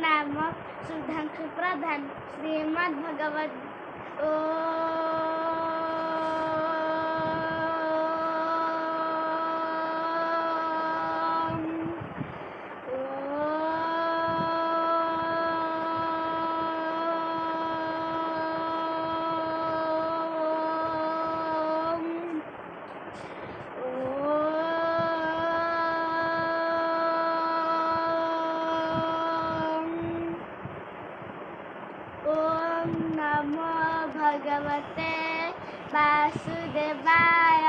नाम सुधांशु प्रधान। श्रीमद्भगवद् ओम नमो भगवते वासुदेवाय।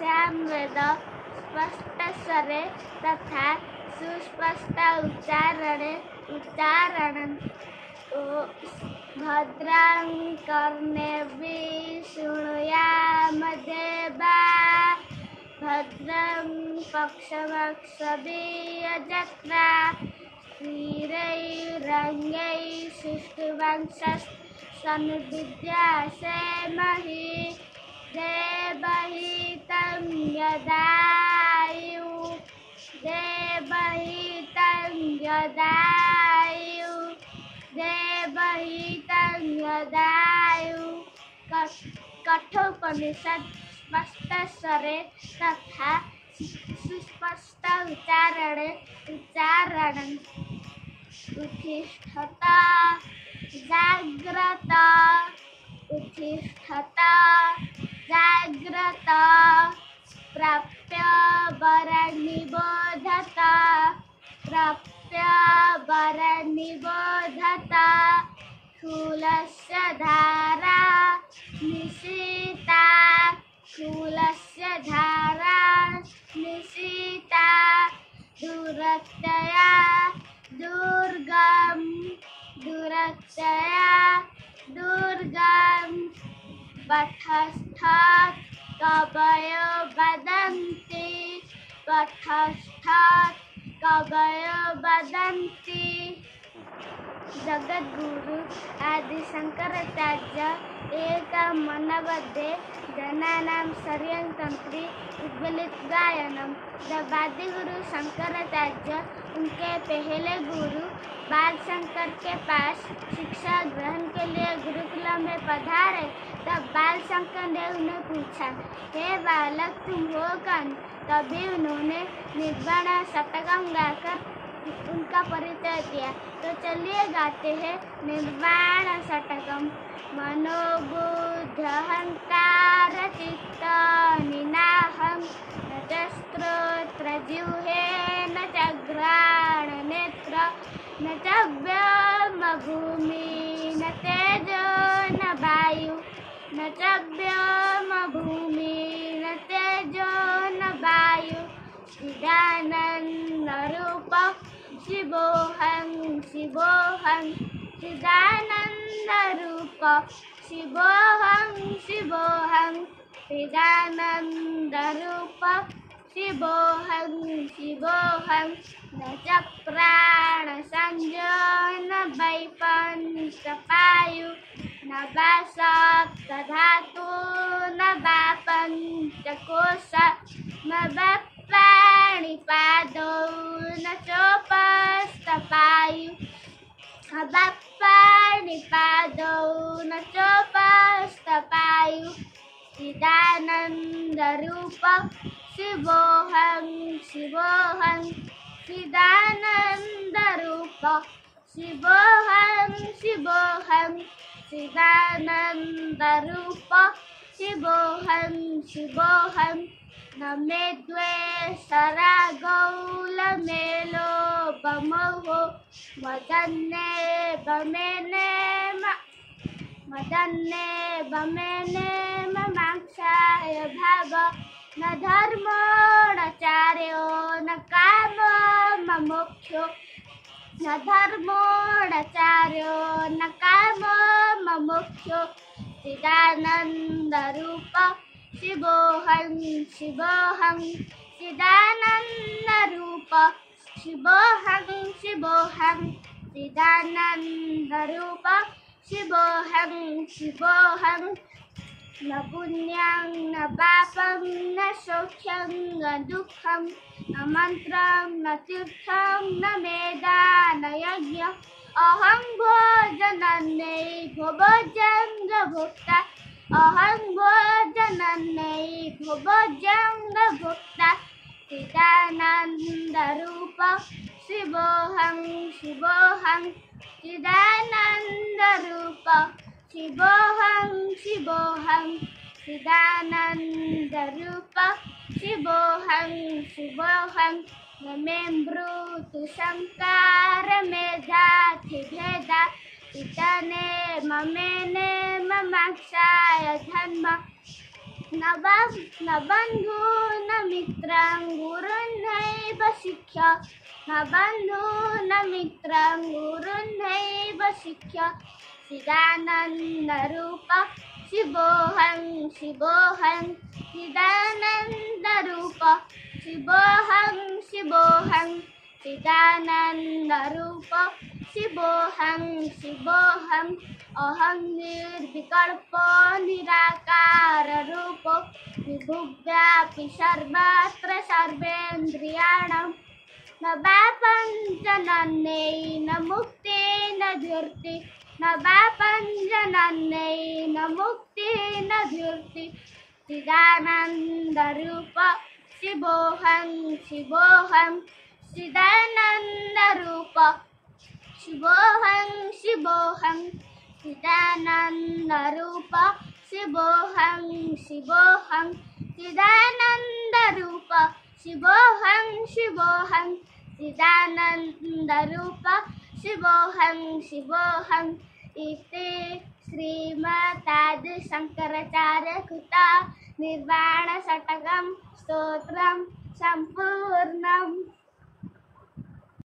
सामवेद स्पष्ट स्वरे तथा सुस्पष्ट उच्चारण भद्रां कर्णेभिः शृणुयामदेवाः। भद्रं पक्षवाक्शभिर्यजत्राः। स्थिरैरङ्गैः सुष्ठुवंशस्तनुविद्यासेमहि। देवहितं यदायुः देवहितं यदायुः देवहितं यदायुः। कठोपनिषद स्पष्ट स्वरे तथा सुस्पष्ट उच्चारण उत्तिष्ठत जाग्रत उत्तिष्ठत जाग्रत। प्राप्य वरनिबोधत प्राप्य वरनिबोधत। स्थूलस्य धारा निशीता स्थूलस्य धारा निशीता। दूरतया दुर्गम दूरतया दुर्गम। पथस्थात् कवयो वदन्ति पथस्थात् कवयो वदन्ति। जगद्गुरु आदि शंकराचार्य एक मनवद्ये जनानां शर्यतंत्री उद्वेलित गायनम। जब आदि गुरु शंकराचार्य उनके पहले गुरु बाल शंकर के पास शिक्षा ग्रहण के लिए गुरुकुल में पधारे, तब बाल शंकर ने उन्हें पूछा, हे बालक तुम हो कौन? तभी उन्होंने निर्वाण शतकम गाकर उनका परिचय दिया। तो चलिए गाते हैं निर्वाण शतकम। मनोबुद्ध्यहंकार चित्त निनाहं न च श्रोत्र जिह्वे न च घ्राण नेत्र न च व्योम भूमि न तेजो न वायु न च व्योम भूमि न तेजो न वायु। चिदानंद रूप शिवोहं शिवोहं चिदानंद रूप शिवोहं शिवोहं चिदानंद रूप शिवोहं शिवोहं। न च प्राण संजो न वै पंचपायु न वा सप्तधातु न वा पंचकोश न वा पाणिपादौ न चोपस्थपायु न वा पाणिपादौ न चोपस्थपायु। चिदानंद रूप शिवोहं शिवोहं चिदानंद रूप शिवोहं शिवोहं चिदानंद रूप शिवोहं शिवोहं। न मे द्वेष रागौ न मे लोभमोहो मदन्ये बमेने ममाक्षाय भाव। न धर्मो न चार्यो न कामो न मोक्षो न धर्मो न चार्यो न कामो न मोक्षो। चिदानंद रूप शिवोहं शिवोहं चिदानंद रूप शिवोहं शिवोहं चिदानंद रूप शिवोहं शिवोहं। न पुण्यं न पापं न सौख्यं न दुःखं न मन्त्रं न तीर्थं न मेदा न यज्ञ अहं भोजनन्यै भोज्यं न भोक्ता अहं भोजनन्यै भोज्यं न भोक्ता चिदानन्दरूप शिवोऽहं शिवोऽहं चिदानन्दरूप शिवोऽहं शिवोऽहं चिदानन्दरूप शिवोऽहं शिवोऽहं न मे मृत्यु संकारमेधातिभेदा इतने ममेने ममाक्षाय धर्म न बन्धु न मित्रं गुरुन्नैव शिक्ष्य न बन्धु न मित्रं गुरुन्नैव शिक्ष्य चिदानन्दरूप शिवोऽहं शिवोऽहं चिदानन्दरूप शिवोऽहं शिवोऽहं चिदानन्दरूप शिवोऽहं शिवोऽहम् अहं निर्विकल्पो निराकाररूप विभुव्यापि सर्वत्र सर्वेन्द्रियाणां न वा पञ्चनन्यै न मुक्ति न धीर्ति न वा पञ्चनन्यै न मुक्ति न धीर्ति चिदानन्दरूप शिवोऽहं शिवोऽहं चिदानन्दरूप शिवोऽहं शिवोऽहं चिदानन्दरूप शिवोऽहं शिवोऽहं चिदानन्दरूप शिवोऽहं शिवोऽहं चिदानन्दरूप शिवोऽहं शिवोऽहम् इति श्रीमदादि शङ्कराचार्यकृत निर्वाणषट्कं स्तोत्रं सम्पूर्णम्।